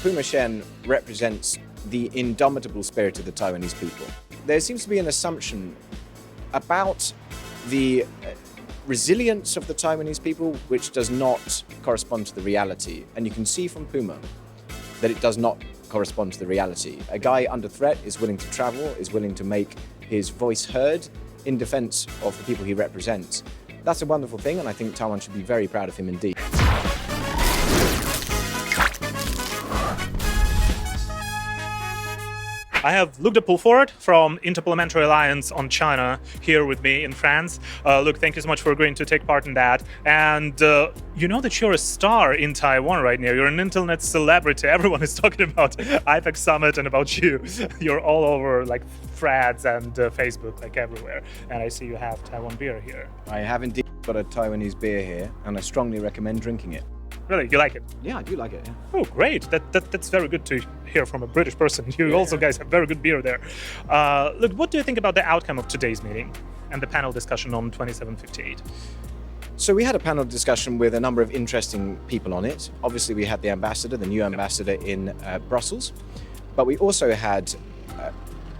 Puma Shen represents the indomitable spirit of the Taiwanese people. There seems to be an assumption about the resilience of the Taiwanese people, which does not correspond to the reality. And you can see from Puma that it does not correspond to the reality. A guy under threat is willing to travel, is willing to make his voice heard in defense of the people he represents. That's a wonderful thing, and I think Taiwan should be very proud of him indeed. I have Luke de Pulford from Interpol Alliance on China here with me in France. Luke, thank you so much for agreeing to take part in that. And you know that you're a star in Taiwan right now. You're an internet celebrity. Everyone is talking about IPAC Summit and about you. You're all over like threads and Facebook, like everywhere. And I see you have Taiwan beer here. I have indeed got a Taiwanese beer here, and I strongly recommend drinking it. Really? You like it? Yeah, I do like it, yeah. Oh, great. That's very good to hear from a British person. You also guys have very good beer there. Look, what do you think about the outcome of today's meeting and the panel discussion on 2758? So we had a panel discussion with a number of interesting people on it. Obviously, we had the ambassador, the new ambassador in Brussels, but we also had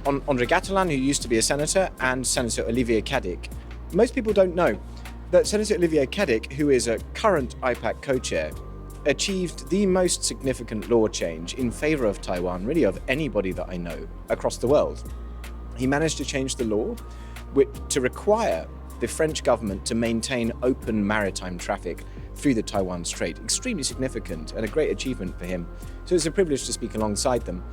Andre Gattelan, who used to be a senator, and Senator Olivier Cadic. Most people don't know that Senator Olivier Cadic, who is a current IPAC co-chair, achieved the most significant law change in favor of Taiwan, really of anybody that I know, across the world. He managed to change the law to require the French government to maintain open maritime traffic through the Taiwan Strait. Extremely significant and a great achievement for him. So it's a privilege to speak alongside them.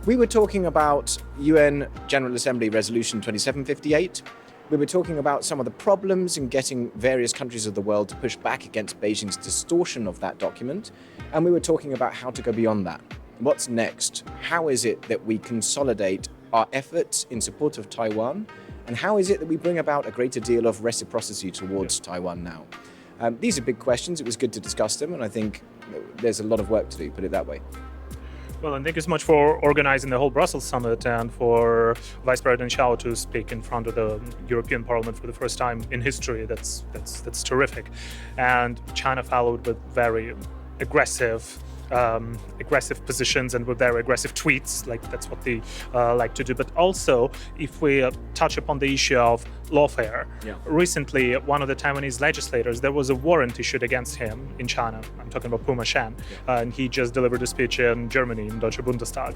We were talking about UN General Assembly Resolution 2758. We were talking about some of the problems in getting various countries of the world to push back against Beijing's distortion of that document. And we were talking about how to go beyond that. What's next? How is it that we consolidate our efforts in support of Taiwan? And how is it that we bring about a greater deal of reciprocity towards Taiwan now? These are big questions. It was good to discuss them. And I think there's a lot of work to do, put it that way. Well, and thank you so much for organizing the whole Brussels summit and for Vice President Xiao to speak in front of the European Parliament for the first time in history. That's terrific. And China followed with very aggressive positions and with very aggressive tweets, like that's what they like to do. But also, if we touch upon the issue of lawfare, recently one of the Taiwanese legislators, there was a warrant issued against him in China. I'm talking about Puma Shen, and he just delivered a speech in Germany, in Deutsche Bundestag.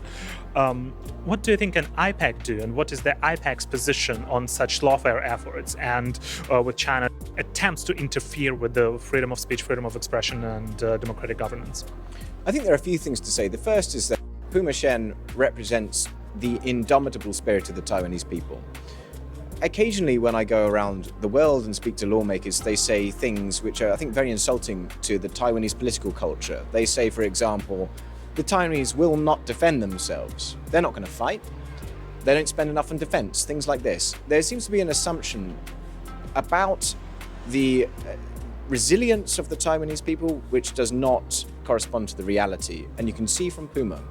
What do you think can IPAC do, and what is the IPAC's position on such lawfare efforts and with China attempts to interfere with the freedom of speech, freedom of expression, and democratic governance? I think there are a few things to say. The first is that Puma Shen represents the indomitable spirit of the Taiwanese people. Occasionally when I go around the world and speak to lawmakers, they say things which are, I think, very insulting to the Taiwanese political culture. They say, for example, the Taiwanese will not defend themselves. They're not going to fight. They don't spend enough on defense, things like this. There seems to be an assumption about the resilience of the Taiwanese people, which does not correspond to the reality. And you can see from Puma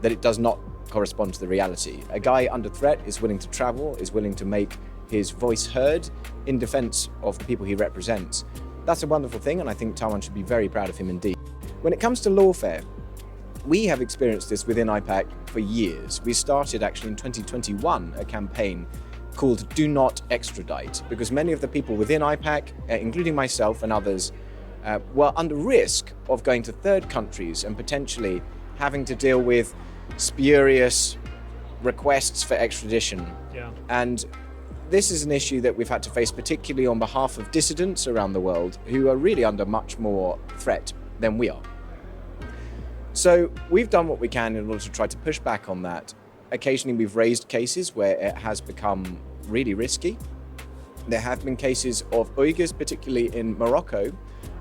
that it does not correspond to the reality. A guy under threat is willing to travel, is willing to make his voice heard in defense of the people he represents. That's a wonderful thing, and I think Taiwan should be very proud of him indeed. When it comes to lawfare, we have experienced this within IPAC for years. We started actually in 2021 a campaign called Do Not Extradite, because many of the people within IPAC, including myself and others, were under risk of going to third countries and potentially having to deal with spurious requests for extradition. And this is an issue that we've had to face, particularly on behalf of dissidents around the world who are really under much more threat than we are. So we've done what we can in order to try to push back on that. Occasionally we've raised cases where it has become really risky. There have been cases of Uyghurs, particularly in Morocco,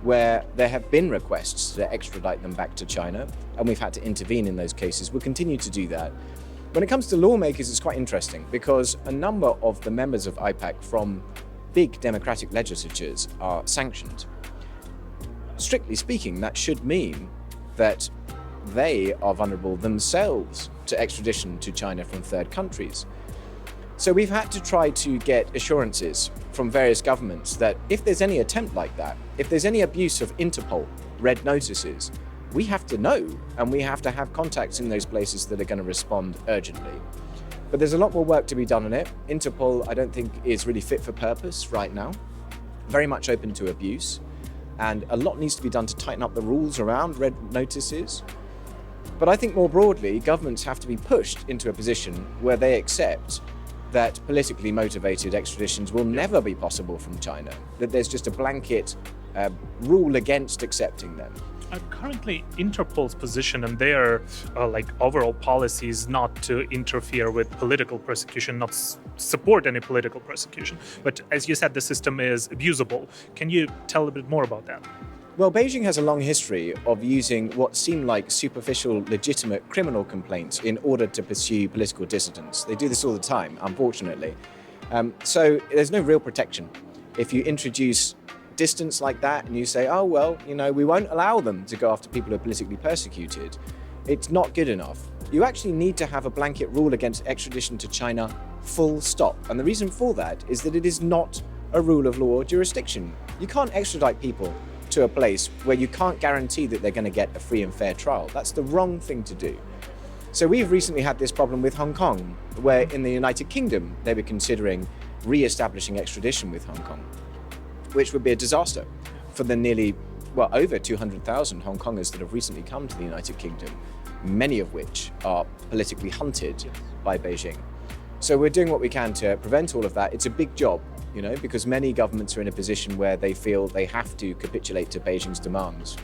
where there have been requests to extradite them back to China, and we've had to intervene in those cases. We'll continue to do that. When it comes to lawmakers, it's quite interesting because a number of the members of IPAC from big democratic legislatures are sanctioned. Strictly speaking, that should mean that they are vulnerable themselves to extradition to China from third countries. So we've had to try to get assurances from various governments that if there's any attempt like that, if there's any abuse of Interpol Red Notices, we have to know, and we have to have contacts in those places that are going to respond urgently. But there's a lot more work to be done on it. Interpol, I don't think, is really fit for purpose right now. Very much open to abuse. And a lot needs to be done to tighten up the rules around red notices. But I think more broadly, governments have to be pushed into a position where they accept that politically motivated extraditions will never be possible from China, that there's just a blanket rule against accepting them. Currently, Interpol's position and their overall policy is not to interfere with political persecution, not support any political persecution. But as you said, the system is abusable. Can you tell a bit more about that? Well, Beijing has a long history of using what seem like superficial, legitimate criminal complaints in order to pursue political dissidents. They do this all the time, unfortunately. So there's no real protection. If you introduce distance like that and you say, oh, well, we won't allow them to go after people who are politically persecuted, it's not good enough. You actually need to have a blanket rule against extradition to China, full stop. And the reason for that is that it is not a rule of law jurisdiction. You can't extradite people to a place where you can't guarantee that they're going to get a free and fair trial. That's the wrong thing to do. So we've recently had this problem with Hong Kong, where in the United Kingdom, they were considering re-establishing extradition with Hong Kong, which would be a disaster for the over 200,000 Hong Kongers that have recently come to the United Kingdom, many of which are politically hunted by Beijing. So we're doing what we can to prevent all of that. It's a big job, because many governments are in a position where they feel they have to capitulate to Beijing's demands.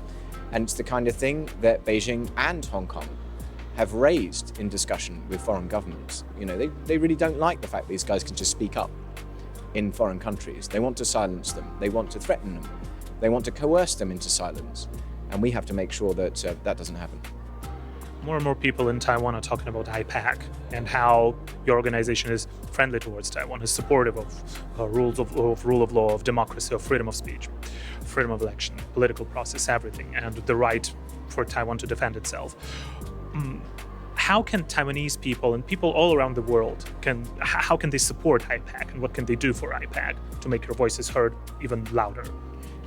And it's the kind of thing that Beijing and Hong Kong have raised in discussion with foreign governments. They really don't like the fact these guys can just speak up in foreign countries. They want to silence them. They want to threaten them. They want to coerce them into silence. And we have to make sure that that doesn't happen. More and more people in Taiwan are talking about IPAC and how your organization is friendly towards Taiwan, is supportive of rules of rule of law, of democracy, of freedom of speech, freedom of election, political process, everything, and the right for Taiwan to defend itself. How can Taiwanese people and people all around the world, how can they support IPAC, and what can they do for IPAC to make your voices heard even louder?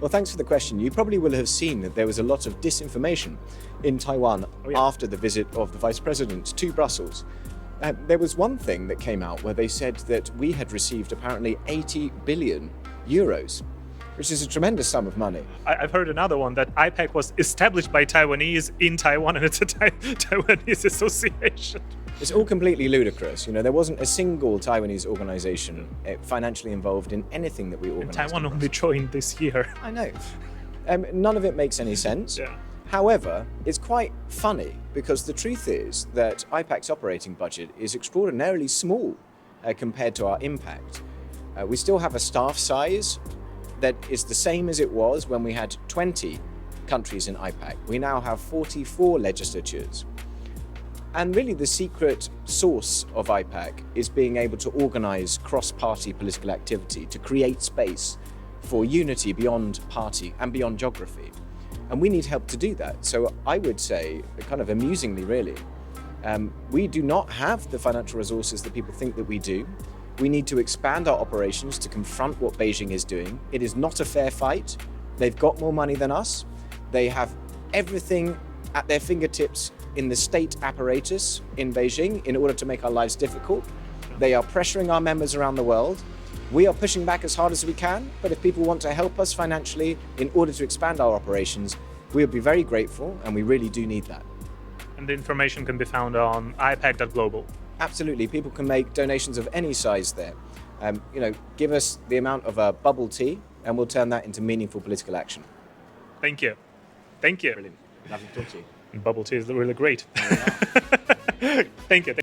Well, thanks for the question. You probably will have seen that there was a lot of disinformation in Taiwan after the visit of the Vice President to Brussels. There was one thing that came out where they said that we had received apparently 80 billion euros, which is a tremendous sum of money. I've heard another one, that IPAC was established by Taiwanese in Taiwan, and it's a Taiwanese association. It's all completely ludicrous. There wasn't a single Taiwanese organization financially involved in anything that we organized. And Taiwan only joined this year. I know. None of it makes any sense. Yeah. However, it's quite funny because the truth is that IPAC's operating budget is extraordinarily small compared to our impact. We still have a staff size that is the same as it was when we had 20 countries in IPAC. We now have 44 legislatures. And really the secret source of IPAC is being able to organize cross-party political activity, to create space for unity beyond party and beyond geography. And we need help to do that. So I would say, kind of amusingly really, we do not have the financial resources that people think that we do. We need to expand our operations to confront what Beijing is doing. It is not a fair fight. They've got more money than us. They have everything at their fingertips in the state apparatus in Beijing in order to make our lives difficult. They are pressuring our members around the world. We are pushing back as hard as we can, but if people want to help us financially in order to expand our operations, we would be very grateful, and we really do need that. And the information can be found on ipac.global. Absolutely, people can make donations of any size there. Give us the amount of bubble tea, and we'll turn that into meaningful political action. Thank you. Thank you. Brilliant. Lovely to talk to you. And bubble tea is really great. Thank you.